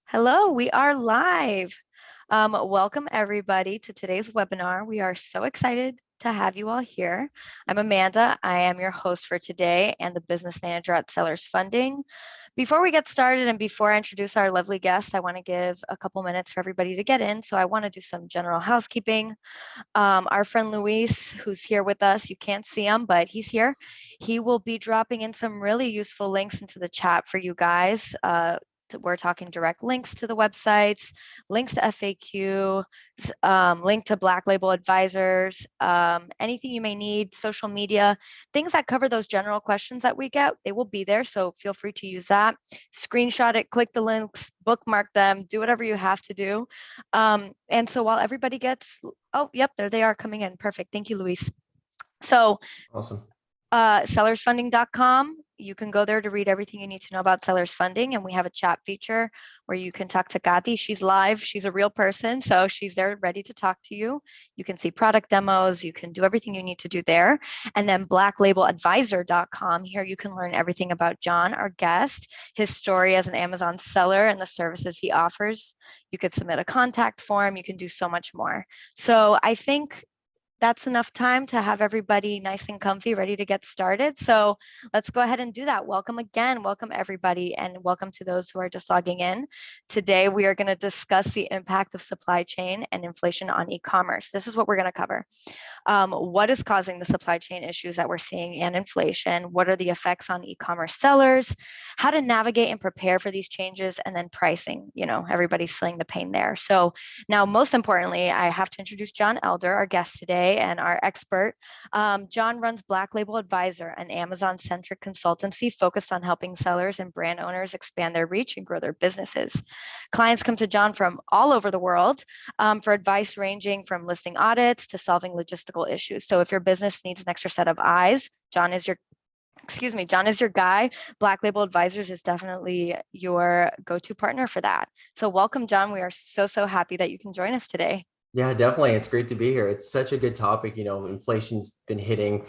Hello, we are live. Welcome everybody to today's webinar. We are so excited to have you all here. I'm Amanda. I am your host for today and the business manager at Sellers Funding. Before we get started and before I introduce our lovely guest, I want to give a couple minutes for everybody to get in. So I want to do some general housekeeping. Our friend Luis, who's here with us, you can't see him, but he's here. He will be dropping in some really useful links into the chat for you guys. We're talking direct links to the websites, links to FAQ, link to Black Label Advisors, anything you may need, social media, things that cover those general questions that we get, they will be there. So feel free to use that. Screenshot it, click the links, bookmark them, do whatever you have to do. And so while everybody gets, oh, yep, there they are coming in. Perfect. Thank you, Luis. So Awesome. sellersfunding.com. You can go there to read everything you need to know about Sellers Funding. And we have a chat feature where you can talk to Gati. She's live. She's a real person. So she's there ready to talk to you. You can see product demos. You can do everything you need to do there. And then blacklabeladvisor.com. Here you can learn everything about John, our guest, his story as an Amazon seller and the services he offers. You could submit a contact form. You can do so much more. So I think that's enough time to have everybody nice and comfy, ready to get started. So let's go ahead and do that. Welcome again. Welcome everybody, and welcome to those who are just logging in. Today, we are going to discuss the impact of supply chain and inflation on e-commerce. This is what we're going to cover. What is causing the supply chain issues that we're seeing and inflation? What are the effects on e-commerce sellers? How to navigate and prepare for these changes, and then pricing. You know, everybody's feeling the pain there. So now, most importantly, I have to introduce John Elder, our guest today and our expert. John runs Black Label Advisor, an Amazon-centric consultancy focused on helping sellers and brand owners expand their reach and grow their businesses. Clients come to John from all over the world for advice ranging from listing audits to solving logistical issues. So if your business needs an extra set of eyes, John is your guy. Black Label Advisors is definitely your go-to partner for that. So welcome, John. We are so happy that you can join us today. Yeah, definitely. It's great to be here. It's such a good topic. Inflation's been hitting,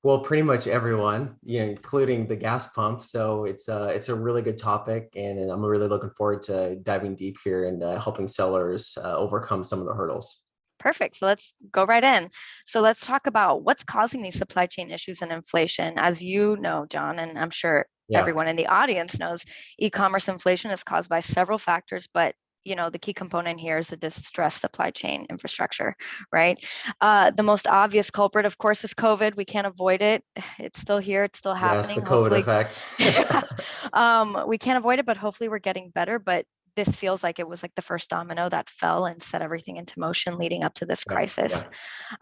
well, pretty much everyone, including the gas pump. So it's a really good topic, and I'm really looking forward to diving deep here and helping sellers overcome some of the hurdles. Perfect. So let's go right in. So let's talk about what's causing these supply chain issues and inflation. As you know, John, and I'm sure Yeah. everyone in the audience knows, e-commerce inflation is caused by several factors, but the key component here is the distressed supply chain infrastructure, right? The most obvious culprit, of course, is COVID. We can't avoid it. It's still here. It's still Yes, the happening. COVID Hopefully, effect. we can't avoid it, but hopefully we're getting better. But this feels like it was like the first domino that fell and set everything into motion leading up to this Yeah, crisis.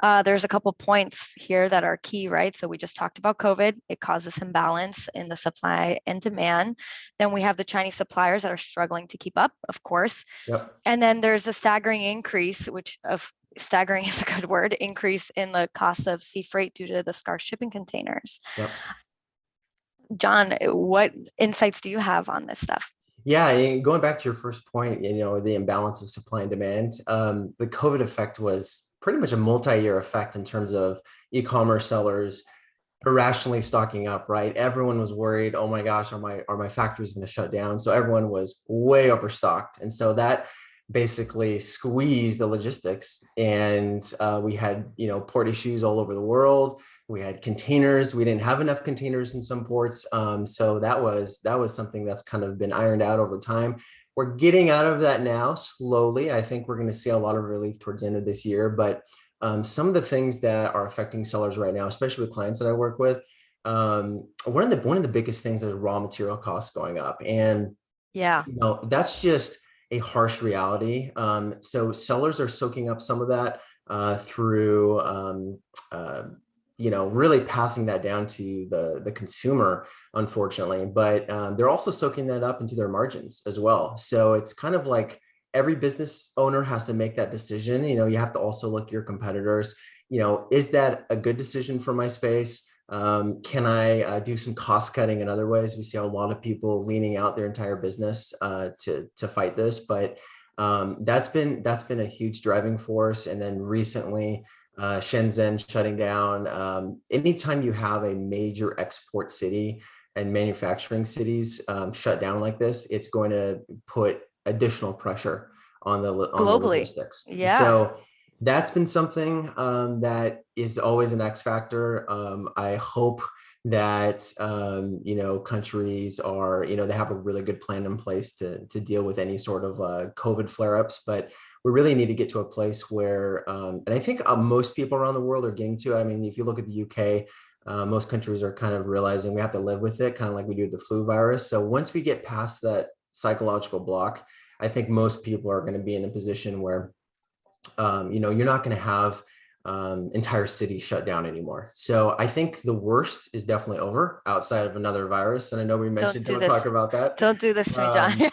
yeah, There's a couple points here that are key, right? So we just talked about COVID. It causes imbalance in the supply and demand. Then we have the Chinese suppliers that are struggling to keep up, of course. yep. And then there's a staggering increase, which of staggering is a good word, increase in the cost of sea freight due to the scarce shipping containers. Yep. John, what insights do you have on this stuff? Yeah, and going back to your first point, the imbalance of supply and demand, the COVID effect was pretty much a multi-year effect in terms of e-commerce sellers irrationally stocking up, right? Everyone was worried, oh my gosh, are my factories going to shut down? So everyone was way overstocked. And so that basically squeezed the logistics. And we had, port issues all over the world. We had containers. We didn't have enough containers in some ports. So that was something that's kind of been ironed out over time. We're getting out of that now slowly. I think we're going to see a lot of relief towards the end of this year. But some of the things that are affecting sellers right now, especially with clients that I work with, one of the biggest things is raw material costs going up, and Yeah. that's just a harsh reality. So sellers are soaking up some of that through really passing that down to the consumer, unfortunately, but they're also soaking that up into their margins as well. So it's kind of like every business owner has to make that decision. You have to also look at your competitors. Is that a good decision for my space? Can I do some cost cutting in other ways? We see a lot of people leaning out their entire business to fight this, but that's been a huge driving force. And then recently, Shenzhen shutting down. Anytime you have a major export city and manufacturing cities shut down like this, it's going to put additional pressure on the Globally. logistics. Yeah. So that's been something that is always an X factor. I hope that countries are, they have a really good plan in place to deal with any sort of COVID flare-ups, but we really need to get to a place where, and I think most people around the world are getting to. I mean, if you look at the UK, most countries are kind of realizing we have to live with it, kind of like we do with the flu virus. So once we get past that psychological block, I think most people are going to be in a position where, you're not going to have entire cities shut down anymore. So I think the worst is definitely over outside of another virus. And I know we Don't mentioned do don't talk this. about that. Don't do this to me, John. Um,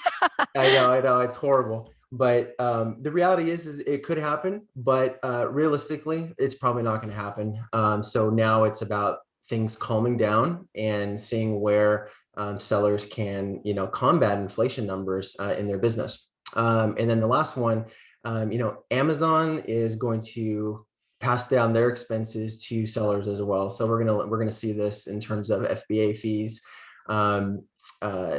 I know, it's horrible. But the reality is it could happen, but realistically, it's probably not going to happen. So now it's about things calming down and seeing where sellers can, combat inflation numbers in their business. And then the last one, Amazon is going to pass down their expenses to sellers as well. So we're gonna see this in terms of FBA fees,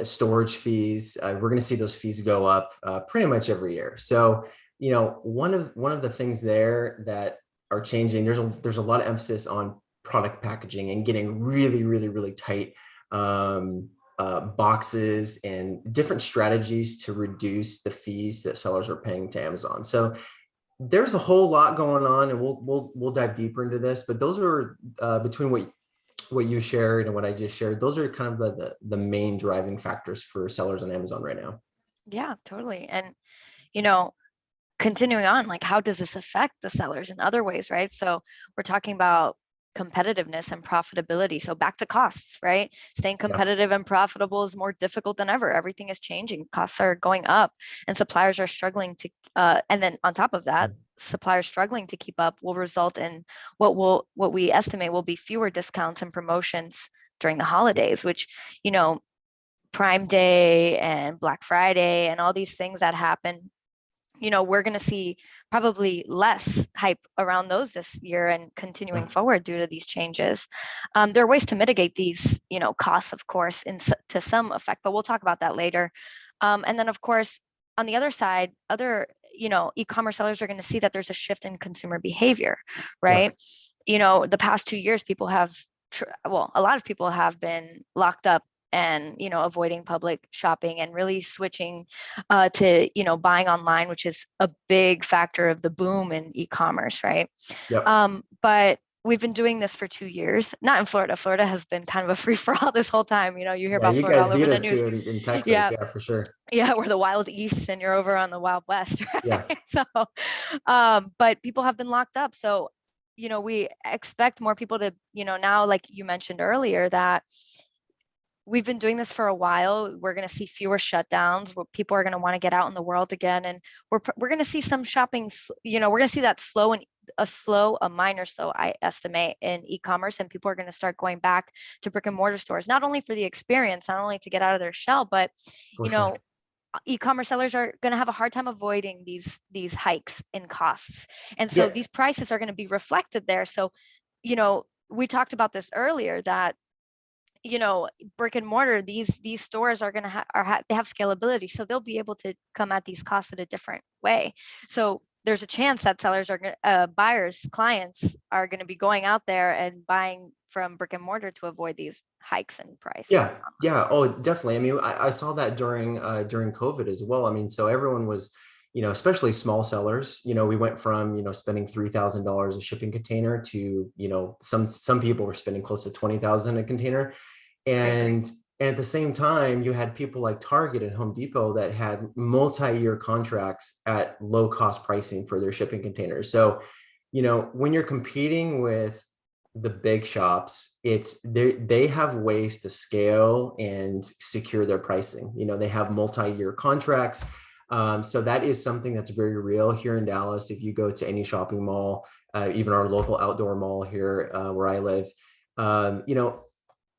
storage fees. We're going to see those fees go up pretty much every year. So, one of the things there that are changing, there's a lot of emphasis on product packaging and getting really, really, really tight boxes and different strategies to reduce the fees that sellers are paying to Amazon. So there's a whole lot going on, and we'll dive deeper into this. But those are between what you shared and what I just shared, those are kind of the main driving factors for sellers on Amazon right now. Yeah, totally. And, continuing on, like, how does this affect the sellers in other ways, right? So we're talking about competitiveness and profitability. So back to costs, right? Staying competitive and profitable is more difficult than ever. Everything is changing. Costs are going up, and suppliers are struggling to. And then on top of that, suppliers struggling to keep up will result in what we estimate will be fewer discounts and promotions during the holidays, which, Prime Day and Black Friday and all these things that happen, we're going to see probably less hype around those this year and continuing forward due to these changes. There are ways to mitigate these, costs, of course, to some effect, but we'll talk about that later. And then, of course, on the other side, e-commerce sellers are going to see that there's a shift in consumer behavior, right? The past 2 years, a lot of people have been locked up and avoiding public shopping and really switching to buying online, which is a big factor of the boom in e-commerce, right? But we've been doing this for 2 years, not in Florida. Florida has been kind of a free-for-all this whole time. You hear about you Florida guys all over beat the us news. too in Texas. Yeah, for sure. Yeah, we're the Wild East and you're over on the Wild West, right? So but people have been locked up, so we expect more people to, now, like you mentioned earlier, that we've been doing this for a while. We're going to see fewer shutdowns where people are going to want to get out in the world again. And we're going to see some shopping, we're going to see that a minor slow, I estimate, in e-commerce. And people are going to start going back to brick and mortar stores, not only for the experience, not only to get out of their shell, but, e-commerce sellers are going to have a hard time avoiding these hikes in costs. And so these prices are going to be reflected there. So, we talked about this earlier, that brick and mortar, these stores are going to they have scalability, so they'll be able to come at these costs in a different way. So there's a chance that buyers, clients are going to be going out there and buying from brick and mortar to avoid these hikes in price. Yeah. Oh, definitely. I mean, I saw that during COVID as well. I mean, so everyone was, especially small sellers, we went from, spending $3,000 a shipping container to, some people were spending close to 20,000 a container. And at the same time, you had people like Target and Home Depot that had multi-year contracts at low cost pricing for their shipping containers. So, when you're competing with the big shops, they have ways to scale and secure their pricing. They have multi-year contracts. So that is something that's very real here in Dallas. If you go to any shopping mall, even our local outdoor mall here where I live,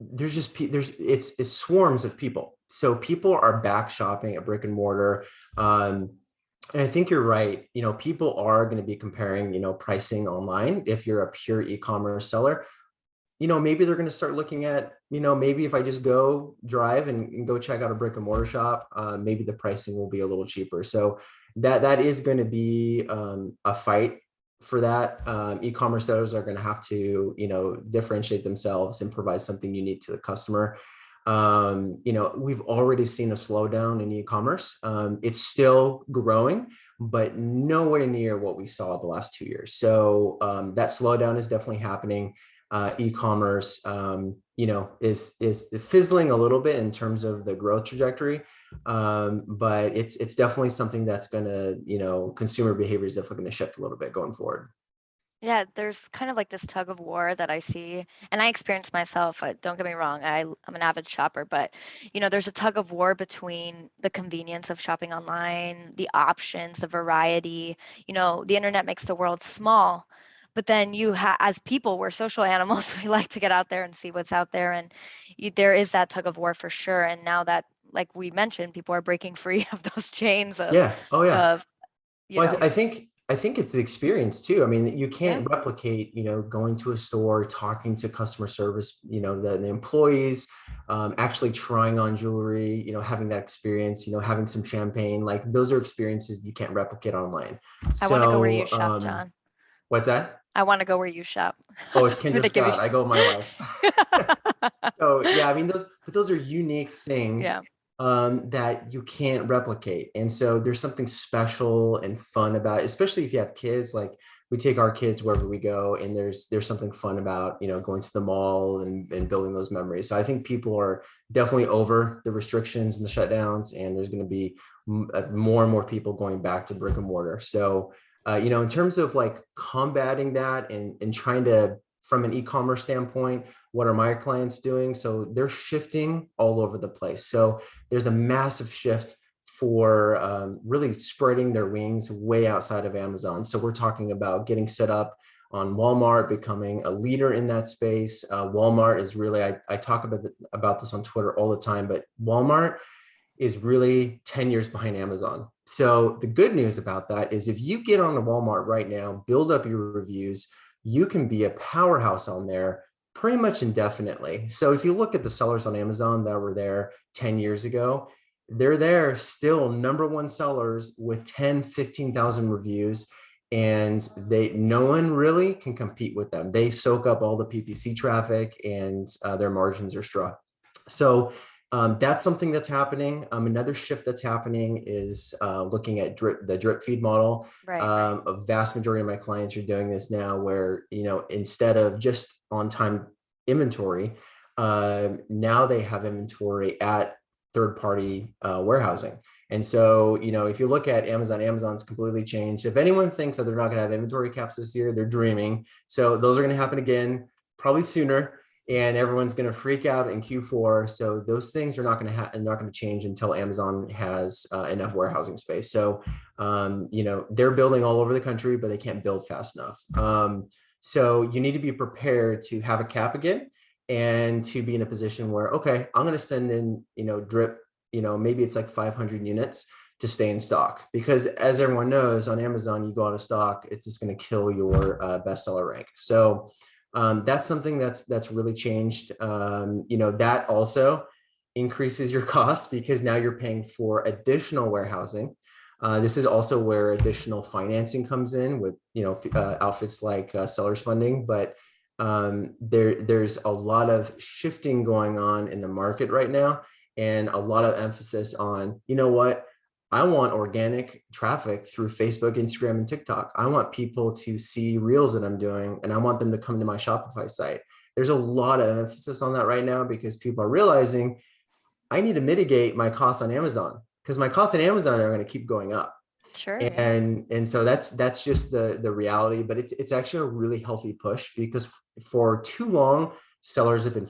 it's swarms of people. So people are back shopping at brick and mortar. And I think you're right. People are going to be comparing, pricing online if you're a pure e-commerce seller. maybe they're going to start looking at, maybe if I just go drive and go check out a brick and mortar shop, maybe the pricing will be a little cheaper. So that is going to be a fight for that. E-commerce sellers are going to have to, differentiate themselves and provide something unique to the customer. We've already seen a slowdown in e-commerce. It's still growing, but nowhere near what we saw the last 2 years. So that slowdown is definitely happening. E-commerce, is fizzling a little bit in terms of the growth trajectory, but it's definitely something that's going to, consumer behavior is definitely going to shift a little bit going forward. Yeah, there's kind of like this tug of war that I see, and I experience myself. Don't get me wrong, I'm an avid shopper, but there's a tug of war between the convenience of shopping online, the options, the variety. The internet makes the world small, but then as people, we're social animals. We like to get out there and see what's out there, and there is that tug of war for sure. And now that, like we mentioned, people are breaking free of those chains of Yeah. Oh yeah. of you Well, know, I think it's the experience too. I mean, you yeah. can't replicate, going to a store, talking to customer service, the employees, actually trying on jewelry, having that experience, having some champagne. Like those are experiences you can't replicate online. I want to go where you So, shop, John. what's that? I want to go where you shop. Oh, it's Where Kendra they give you. Scott. I go with my wife. So yeah, I mean those are unique things Yeah, that you can't replicate, and so there's something special and fun about it, especially if you have kids. Like we take our kids wherever we go, and there's something fun about going to the mall and building those memories. So I think people are definitely over the restrictions and the shutdowns, and there's going to be more and more people going back to brick and mortar. So in terms of like combating that and trying to, from an e-commerce standpoint, what are my clients doing? So they're shifting all over the place. So there's a massive shift for really spreading their wings way outside of Amazon. So we're talking about getting set up on Walmart, becoming a leader in that space. Walmart is really, I talk about this on Twitter all the time, but Walmart is really 10 years behind Amazon. So the good news about that is if you get on the Walmart right now, build up your reviews, you can be a powerhouse on there pretty much indefinitely. So if you look at the sellers on Amazon that were there 10 years ago, they're there still number one sellers with 10, 15,000 reviews. And no one really can compete with them. They soak up all the PPC traffic, and their margins are strong. So that's something that's happening. Another shift that's happening is looking at the drip feed model. right. A vast majority of my clients are doing this now, where instead of just on-time inventory, now they have inventory at third-party warehousing. And so, if you look at Amazon, Amazon's completely changed. If anyone thinks that they're not going to have inventory caps this year, they're dreaming. So those are going to happen again, probably sooner, and everyone's going to freak out in Q4. So those things are not going to change until Amazon has enough warehousing space. So, they're building all over the country, but they can't build fast enough. So you need to be prepared to have a cap again, and to be in a position where, okay, I'm going to send in, drip, maybe it's like 500 units to stay in stock, because as everyone knows, on Amazon, you go out of stock, it's just going to kill your bestseller rank. So that's something that's really changed. That also increases your costs, because now you're paying for additional warehousing. This is also where additional financing comes in with outfits like sellers funding. But there's a lot of shifting going on in the market right now, and a lot of emphasis on, what, I want organic traffic through Facebook, Instagram, and TikTok. I want people to see reels that I'm doing, and I want them to come to my Shopify site. There's a lot of emphasis on that right now, because people are realizing I need to mitigate my costs on Amazon, because my costs on Amazon are going to keep going up. Sure. And so that's just the reality. But it's actually a really healthy push, because for too long, sellers have been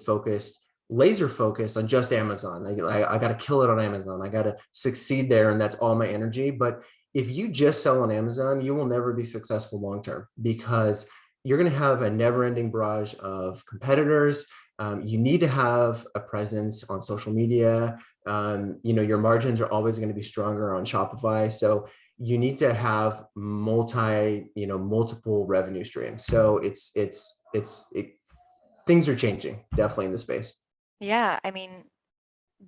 laser focused on just Amazon. I got to kill it on Amazon. I got to succeed there, and that's all my energy. But if you just sell on Amazon, you will never be successful long term, because you're going to have a never-ending barrage of competitors. You need to have a presence on social media. Your margins are always going to be stronger on Shopify. So you need to have multiple revenue streams. So things are changing definitely in the space. Yeah, I mean,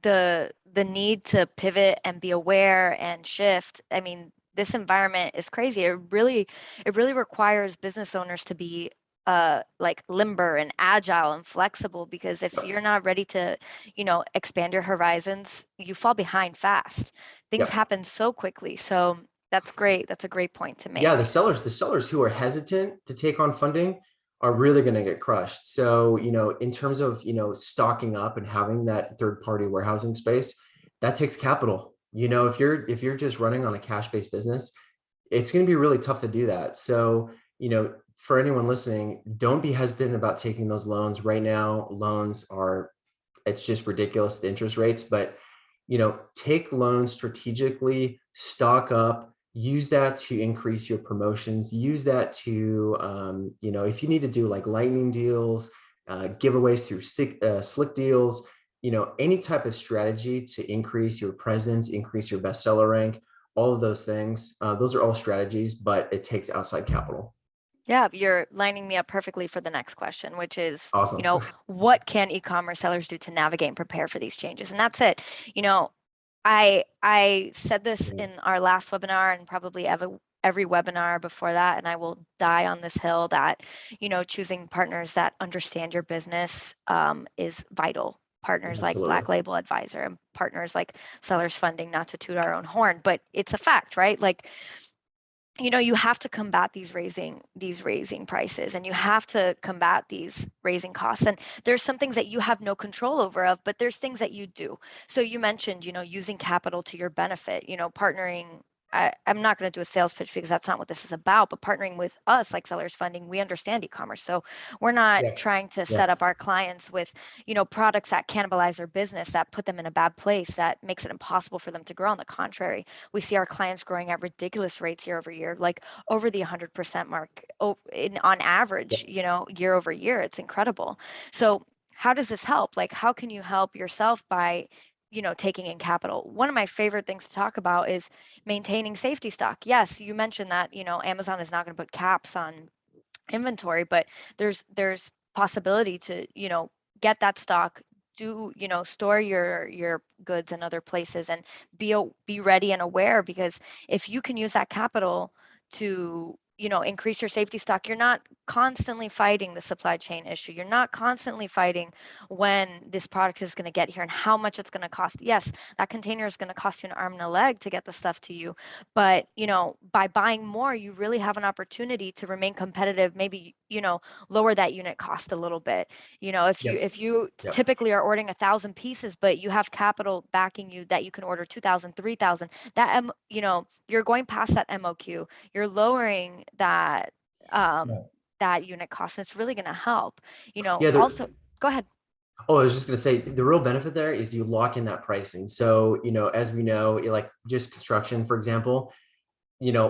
the need to pivot and be aware and shift. I mean, this environment is crazy. It really requires business owners to be like limber and agile and flexible, because if you're not ready to, expand your horizons, you fall behind fast. Things Yep. happen so quickly. So that's great. That's a great point to Yeah, make. the sellers who are hesitant to take on funding are really going to get crushed. So, in terms of, stocking up and having that third party warehousing space, that takes capital. If you're just running on a cash-based business, it's going to be really tough to do that. So, for anyone listening, don't be hesitant about taking those loans. Right now, loans are, it's just ridiculous, the interest rates, but take loans strategically, stock up, use that to increase your promotions, use that to, if you need to do like lightning deals, giveaways through slick deals, any type of strategy to increase your presence, increase your bestseller rank, all of those things. Those are all strategies, but it takes outside capital. Yeah, you're lining me up perfectly for the next question, which is, Awesome. what can e-commerce sellers do to navigate and prepare for these changes? And that's it. I said this Yeah. in our last webinar and probably every webinar before that, and I will die on this hill that, choosing partners that understand your business is vital. Partners like Absolutely. Black Label Advisor and partners like Sellers Funding, not to toot our own horn, but it's a fact, right? Like, you have to combat these raising prices, and you have to combat these raising costs. And there's some things that you have no control over of, but there's things that you do. So you mentioned, using capital to your benefit, partnering. I'm not going to do a sales pitch because that's not what this is about, but partnering with us like Sellers Funding, we understand e-commerce. So we're not Yeah. trying to Yeah. set up our clients with, products that cannibalize their business, that put them in a bad place, that makes it impossible for them to grow. On the contrary, we see our clients growing at ridiculous rates year over year, like over the 100% mark on average, year over year. It's incredible. So how does this help? Like, how can you help yourself by, taking in capital? One of my favorite things to talk about is maintaining safety stock. Yes, you mentioned that, Amazon is not going to put caps on inventory, but there's possibility to, get that stock, do, store your goods in other places, and be ready and aware, because if you can use that capital to, increase your safety stock, you're not constantly fighting the supply chain issue. You're not constantly fighting when this product is going to get here and how much it's going to cost. Yes, that container is going to cost you an arm and a leg to get the stuff to you, but, by buying more, you really have an opportunity to remain competitive, maybe, lower that unit cost a little bit. If you Yep. if you Yep. typically are ordering 1,000 pieces, but you have capital backing you that you can order 2,000, 3,000, that you're going past that MOQ, you're lowering um Yeah. that unit cost, and it's really going to help. Yeah. Also, go ahead. Oh, I was just going to say the real benefit there is you lock in that pricing. So, as we know, like just construction, for example,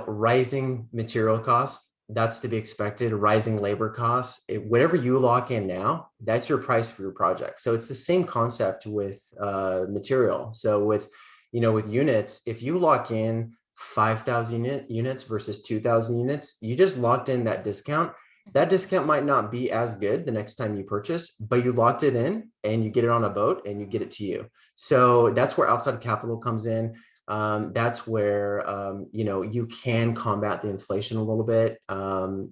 rising material costs, that's to be expected, rising labor costs, whatever you lock in now, that's your price for your project. So it's the same concept with material. So with units, if you lock in 5,000 units versus 2,000 units, you just locked in that discount. That discount might not be as good the next time you purchase, but you locked it in and you get it on a boat and you get it to you. So that's where outside capital comes in. That's where you can combat the inflation a little bit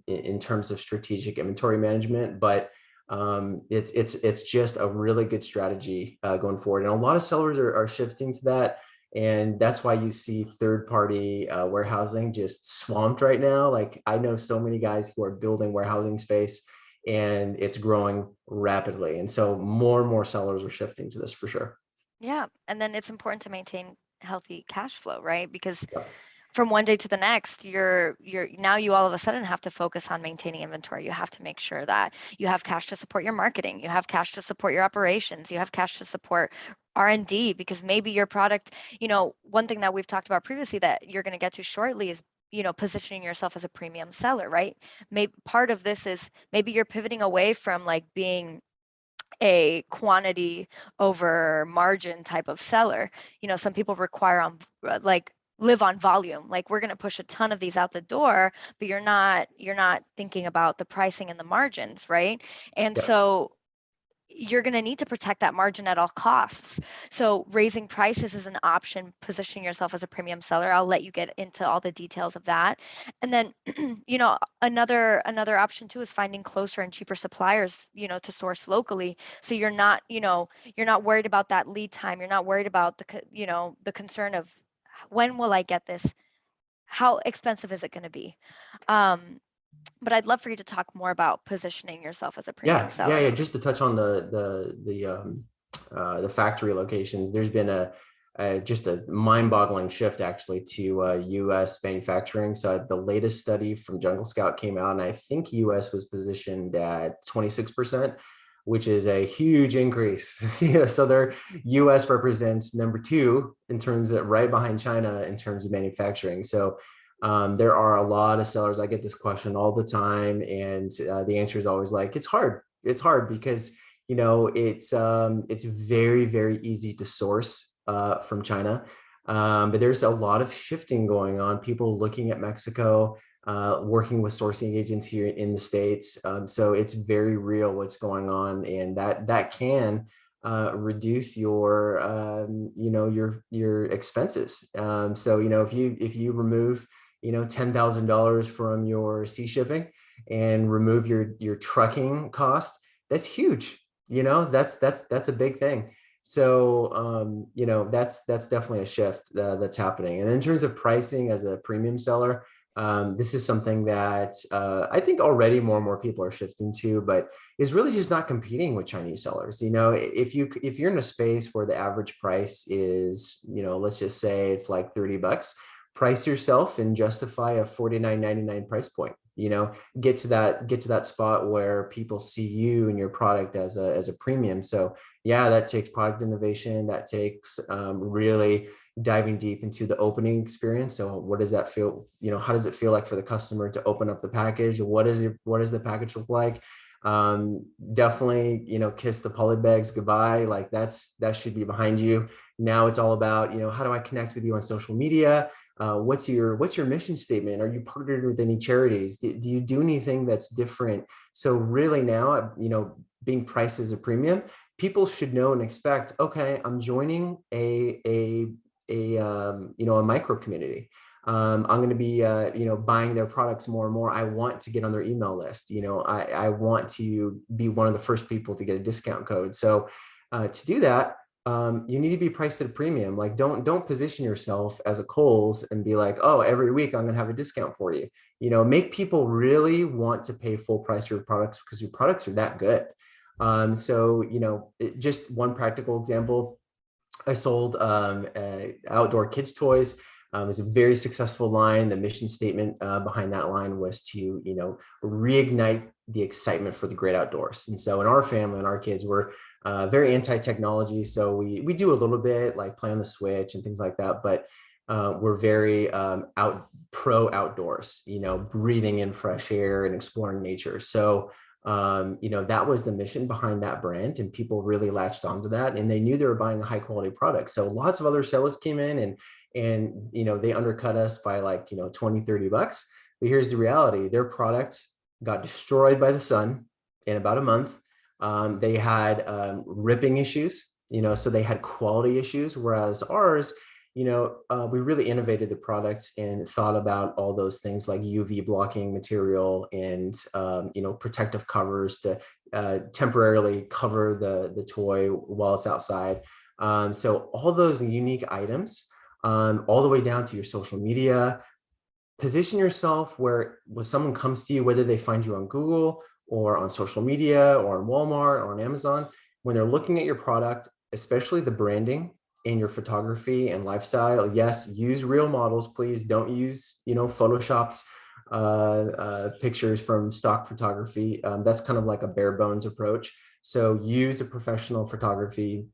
in terms of strategic inventory management, but it's just a really good strategy going forward, and a lot of sellers are shifting to that, and that's why you see third-party warehousing just swamped right now. Like, I know so many guys who are building warehousing space, and it's growing rapidly, and so more and more sellers are shifting to this for sure. Yeah, and then it's important to maintain healthy cash flow, right? Because Yeah. from one day to the next, you all of a sudden have to focus on maintaining inventory. You have to make sure that you have cash to support your marketing, you have cash to support your operations, you have cash to support R&D, because maybe your product, one thing that we've talked about previously that you're going to get to shortly is, positioning yourself as a premium seller, right? Maybe part of this is maybe you're pivoting away from like being a quantity over margin type of seller. Some people require on like live on volume. Like, we're going to push a ton of these out the door, but you're not thinking about the pricing and the margins, right? And Yeah. so you're going to need to protect that margin at all costs. So raising prices is an option, positioning yourself as a premium seller. I'll let you get into all the details of that. And then, another option too is finding closer and cheaper suppliers, to source locally. So you're not worried about that lead time. You're not worried about the concern of when will I get this? How expensive is it going to be? But I'd love for you to talk more about positioning yourself as a premium seller. Yeah. Just to touch on the factory locations, there's been just a mind-boggling shift actually to U.S. manufacturing. So the latest study from Jungle Scout came out, and I think U.S. was positioned at 26%, which is a huge increase. So their U.S. represents number 2 in terms of right behind China in terms of manufacturing. So there are a lot of sellers. I get this question all the time, and the answer is always like, it's hard. It's hard because it's very, very easy to source from China, but there's a lot of shifting going on. People looking at Mexico, working with sourcing agents here in the States. So it's very real what's going on, and that can reduce your your expenses. So if you remove $10,000 from your sea shipping and remove your trucking cost, that's huge. That's a big thing. So that's definitely a shift that's happening. And in terms of pricing as a premium seller, this is something that I think already more and more people are shifting to, but is really just not competing with Chinese sellers. If you're in a space where the average price is, let's just say it's like $30, price yourself and justify a $49.99 price point. Get to that spot where people see you and your product as a premium. So yeah, that takes product innovation. That takes really diving deep into the opening experience. So what does that feel? How does it feel like for the customer to open up the package? What does the package look like? Definitely, kiss the poly bags goodbye. Like that should be behind you. Now it's all about, how do I connect with you on social media? What's your mission statement? Are you partnered with any charities? Do you do anything that's different? So really now, being priced as a premium, people should know and expect, okay, I'm joining a micro community. I'm going to be, buying their products more and more. I want to get on their email list. I want to be one of the first people to get a discount code. So to do that, you need to be priced at a premium. Like don't position yourself as a Kohl's and be like, oh, every week I'm going to have a discount for you. Make people really want to pay full price for your products because your products are that good. So just one practical example, I sold outdoor kids toys. It was a very successful line. The mission statement behind that line was to, reignite the excitement for the great outdoors. And so in our family and our kids, we're very anti-technology. So we do a little bit like play on the Switch and things like that, but we're very pro outdoors, breathing in fresh air and exploring nature. So that was the mission behind that brand, and people really latched onto that, and they knew they were buying a high quality product. So lots of other sellers came in and they undercut us by like $20, $30. But here's the reality: their product got destroyed by the sun in about a month. They had ripping issues, so they had quality issues, whereas ours, we really innovated the products and thought about all those things like UV blocking material and, protective covers to temporarily cover the toy while it's outside. So all those unique items, all the way down to your social media, position yourself where when someone comes to you, whether they find you on Google or on social media or on Walmart or on Amazon, when they're looking at your product, especially the branding in your photography and lifestyle, yes, use real models, please. Don't use, Photoshopped pictures from stock photography. That's kind of like a bare bones approach. So use a professional photography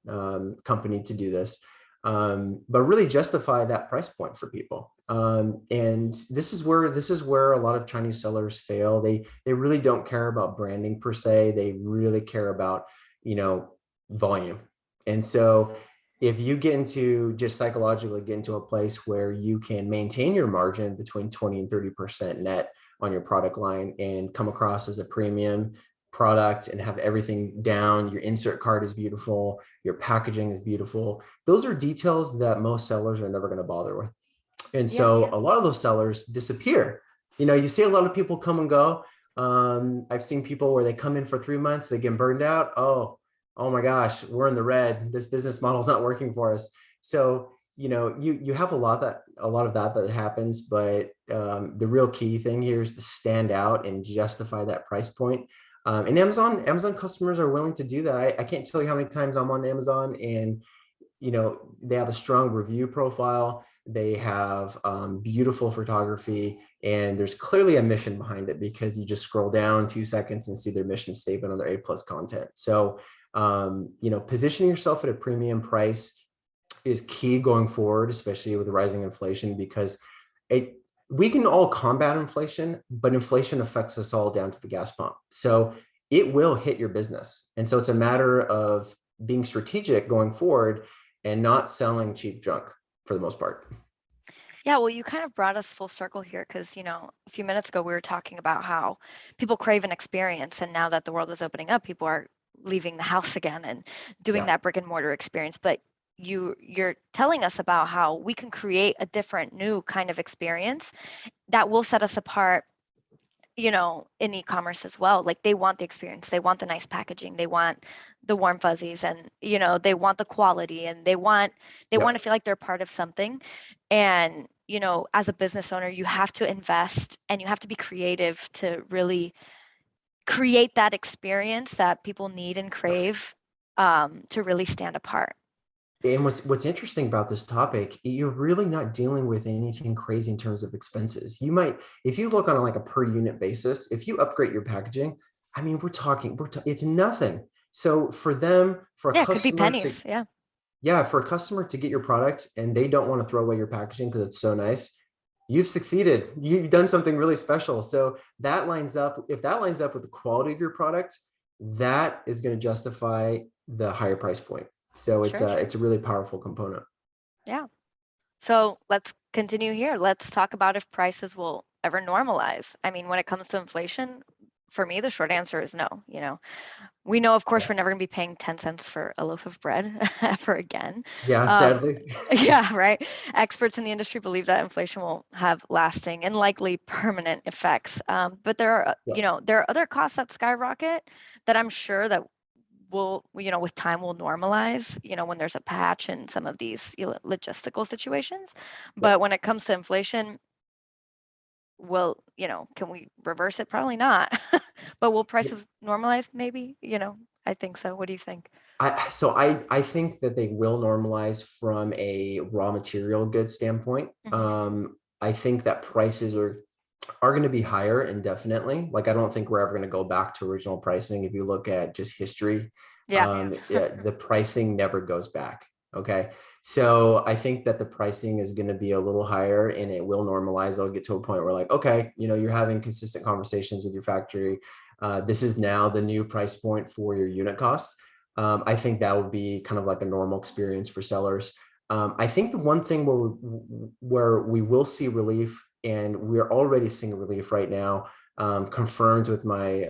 company to do this. But really justify that price point for people. And this is where a lot of Chinese sellers fail. They really don't care about branding per se. They really care about, volume. And so if you just psychologically get into a place where you can maintain your margin between 20 and 30% net on your product line and come across as a premium product and have everything down. Your insert card is beautiful. Your packaging is beautiful. Those are details that most sellers are never going to bother with. And Yeah. so a lot of those sellers disappear. You see a lot of people come and go. I've seen people where they come in for 3 months, they get burned out. Oh my gosh, we're in the red. This business model is not working for us. So, you have a lot of that happens, but the real key thing here is to stand out and justify that price point. And Amazon customers are willing to do that. I can't tell you how many times I'm on Amazon and they have a strong review profile. They have beautiful photography, and there's clearly a mission behind it because you just scroll down 2 seconds and see their mission statement on their A+ content. So, positioning yourself at a premium price is key going forward, especially with the rising inflation, because we can all combat inflation, but inflation affects us all down to the gas pump. So it will hit your business. And so it's a matter of being strategic going forward and not selling cheap junk for the most part. Yeah, well, you kind of brought us full circle here because, a few minutes ago we were talking about how people crave an experience. And now that the world is opening up, people are leaving the house again and doing that brick and mortar experience. But you're telling us about how we can create a different new kind of experience that will set us apart, in e-commerce as well. Like they want the experience, they want the nice packaging, they want the warm fuzzies, and they want the quality, and they want to feel like they're part of something. And as a business owner, you have to invest and you have to be creative to really create that experience that people need and crave, to really stand apart. And what's interesting about this topic, you're really not dealing with anything crazy in terms of expenses. You might, if you look on like a per unit basis, if you upgrade your packaging, I mean, it's nothing. So for them, for a It could be customer pennies. for a customer to get your product and they don't want to throw away your packaging because it's so nice, you've succeeded. You've done something really special. So that lines up. If that lines up with the quality of your product, that is going to justify the higher price point. So it's a really powerful component. Yeah. So let's continue here. Let's talk about if prices will ever normalize. I mean, when it comes to inflation, for me, the short answer is no. We know, of course, we're never going to be paying 10 cents for a loaf of bread ever again. Yeah, sadly. Yeah, right. Experts in the industry believe that inflation will have lasting and likely permanent effects. But there are other costs that skyrocket that I'm sure that will, with time will normalize, when there's a patch in some of these logistical situations. But when it comes to inflation, well, can we reverse it? Probably not. But will prices normalize? Maybe, I think so. What do you think? I think that they will normalize from a raw material goods standpoint. I think that prices are going to be higher indefinitely. Like, I don't think we're ever going to go back to original pricing. If you look at just history, the pricing never goes back. Okay. So I think that the pricing is going to be a little higher and it will normalize. I'll get to a point where like, okay, you're having consistent conversations with your factory. This is now the new price point for your unit cost. I think that would be kind of like a normal experience for sellers. I think the one thing where we will see relief, and we're already seeing relief right now, confirmed with my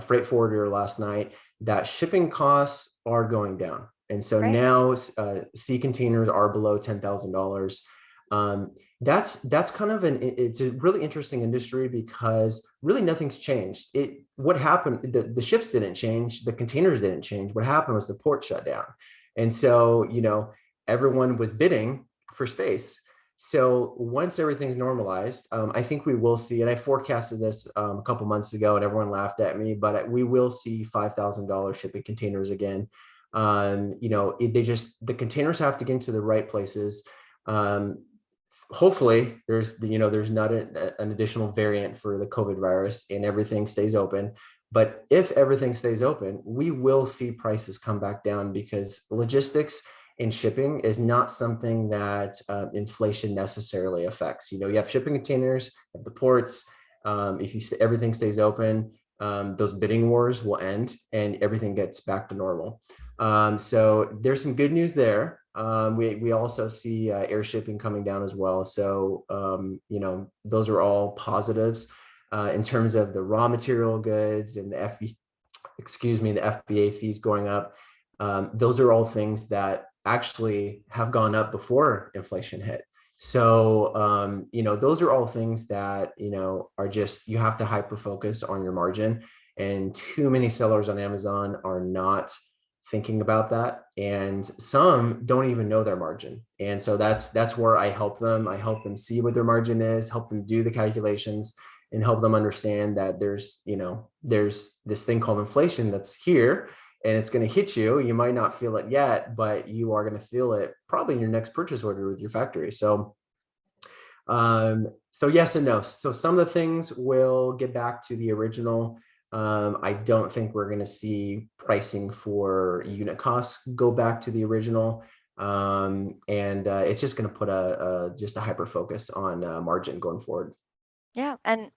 freight forwarder last night, that shipping costs are going down. And so now sea containers are below $10,000. That's kind of it's a really interesting industry because really nothing's changed. What happened, the ships didn't change, the containers didn't change. What happened was the port shut down. And so, everyone was bidding for space. So once everything's normalized, I think we will see, and I forecasted this a couple months ago and everyone laughed at me, but we will see $5,000 shipping containers again. The containers have to get into the right places. Hopefully there's not an additional variant for the COVID virus and everything stays open. But if everything stays open, we will see prices come back down because logistics and shipping is not something that inflation necessarily affects. You have shipping containers at the ports. If everything stays open, those bidding wars will end and everything gets back to normal. So there's some good news there. We also see air shipping coming down as well. So, those are all positives in terms of the raw material goods and the the FBA fees going up. Those are all things that actually have gone up before inflation hit. So, those are all things that, are just, you have to hyper focus on your margin. And too many sellers on Amazon are not thinking about that. And some don't even know their margin. And so that's where I help them. I help them see what their margin is, help them do the calculations, and help them understand that there's this thing called inflation that's here, and it's going to hit you. You might not feel it yet, but you are going to feel it probably in your next purchase order with your factory. So yes and no. So some of the things will get back to the original. I don't think we're going to see pricing for unit costs go back to the original. And it's just going to put just a hyper focus on margin going forward. Yeah. And,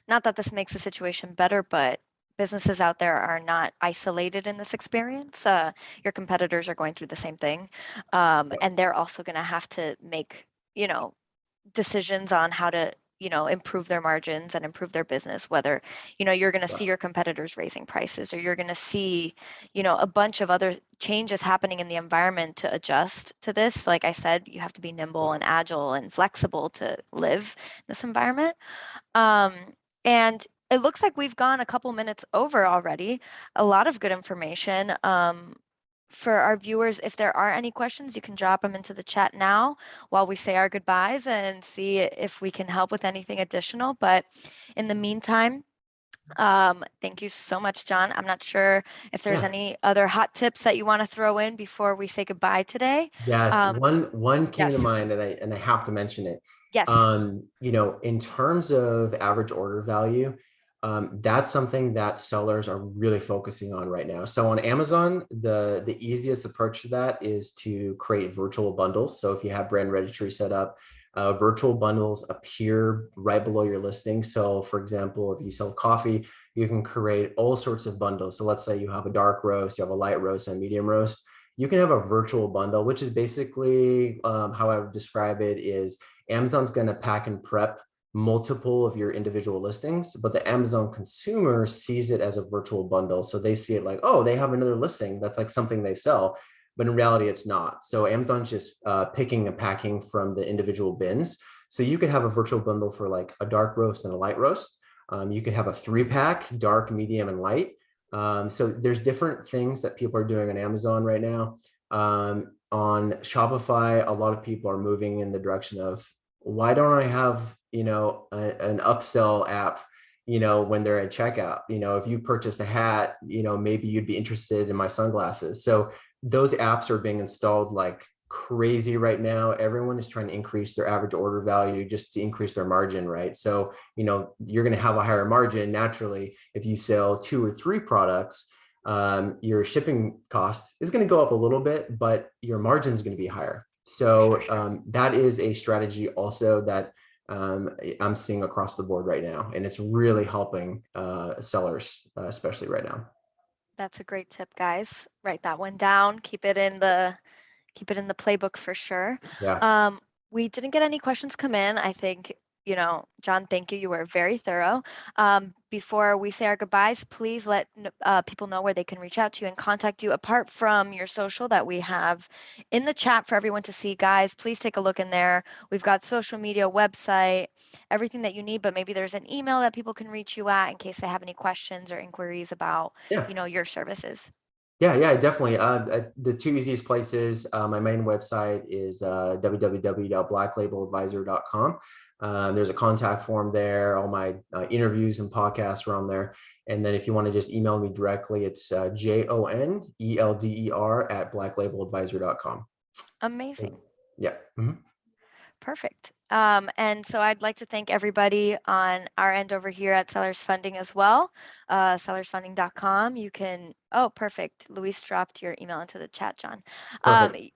not that this makes the situation better, but businesses out there are not isolated in this experience. Your competitors are going through the same thing. And they're also going to have to make, decisions on how to, improve their margins and improve their business, whether, you're going to see your competitors raising prices, or you're going to see, a bunch of other changes happening in the environment to adjust to this. Like I said, you have to be nimble and agile and flexible to live in this environment. And it looks like we've gone a couple minutes over already. A lot of good information. For our viewers, if there are any questions, you can drop them into the chat now while we say our goodbyes and see if we can help with anything additional. But in the meantime, thank you so much, John. I'm not sure if there's any other hot tips that you want to throw in before we say goodbye today. Yes, one came to Yes. mind, and I have to mention it. Yes. In terms of average order value, that's something that sellers are really focusing on right now. So on Amazon, the easiest approach to that is to create virtual bundles. So if you have brand registry set up, virtual bundles appear right below your listing. So for example, if you sell coffee, you can create all sorts of bundles. So let's say you have a dark roast, you have a light roast, and a medium roast. You can have a virtual bundle, which is basically how I would describe it is Amazon's going to pack and prep multiple of your individual listings, but the Amazon consumer sees it as a virtual bundle. So they see it like, oh, they have another listing that's like something they sell, but in reality, it's not. So Amazon's just picking and packing from the individual bins. So you could have a virtual bundle for like a dark roast and a light roast. You could have a 3-pack, dark, medium, and light. So there's different things that people are doing on Amazon right now. On Shopify, a lot of people are moving in the direction of, why don't I have, an upsell app, when they're at checkout? If you purchased a hat, maybe you'd be interested in my sunglasses. So those apps are being installed like crazy right now. Everyone is trying to increase their average order value just to increase their margin, right? So, you're going to have a higher margin naturally if you sell 2 or 3 products. Your shipping cost is going to go up a little bit, but your margin is going to be higher. So that is a strategy also that I'm seeing across the board right now, and it's really helping sellers, especially right now. That's a great tip, guys. Write that one down. Keep it in the playbook for sure. Yeah. We didn't get any questions come in. I think, John, thank you. You were very thorough. Before we say our goodbyes, please let people know where they can reach out to you and contact you apart from your social that we have in the chat for everyone to see. Guys, please take a look in there. We've got social media, website, everything that you need, but maybe there's an email that people can reach you at in case they have any questions or inquiries about, your services. Yeah, definitely. The 2 easiest places, my main website is www.blacklabeladvisor.com. There's a contact form there. All my interviews and podcasts are on there. And then if you want to just email me directly, it's JONELDER@blacklabeladvisor.com. Amazing. Yeah. Mm-hmm. Perfect. And so I'd like to thank everybody on our end over here at Sellers Funding as well. Sellersfunding.com. You can, perfect. Luis dropped your email into the chat, John.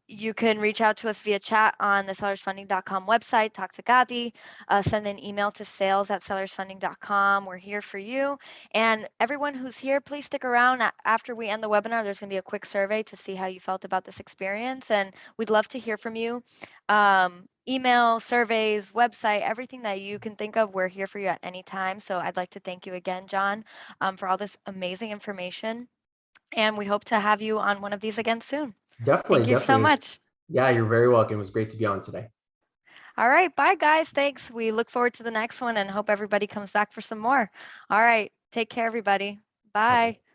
You can reach out to us via chat on the sellersfunding.com website, talk to Gadi, send an email to sales@sellersfunding.com. We're here for you. And everyone who's here, please stick around. After we end the webinar, there's going to be a quick survey to see how you felt about this experience. And we'd love to hear from you. email, surveys, website, everything that you can think of, we're here for you at any time. So I'd like to thank you again, John, for all this amazing information. And we hope to have you on one of these again soon. Definitely, Thank you so definitely. much. Yeah, you're very welcome. It was great to be on today. All right. Bye, guys. Thanks. We look forward to the next one and hope everybody comes back for some more. All right. Take care, everybody. Bye. Bye.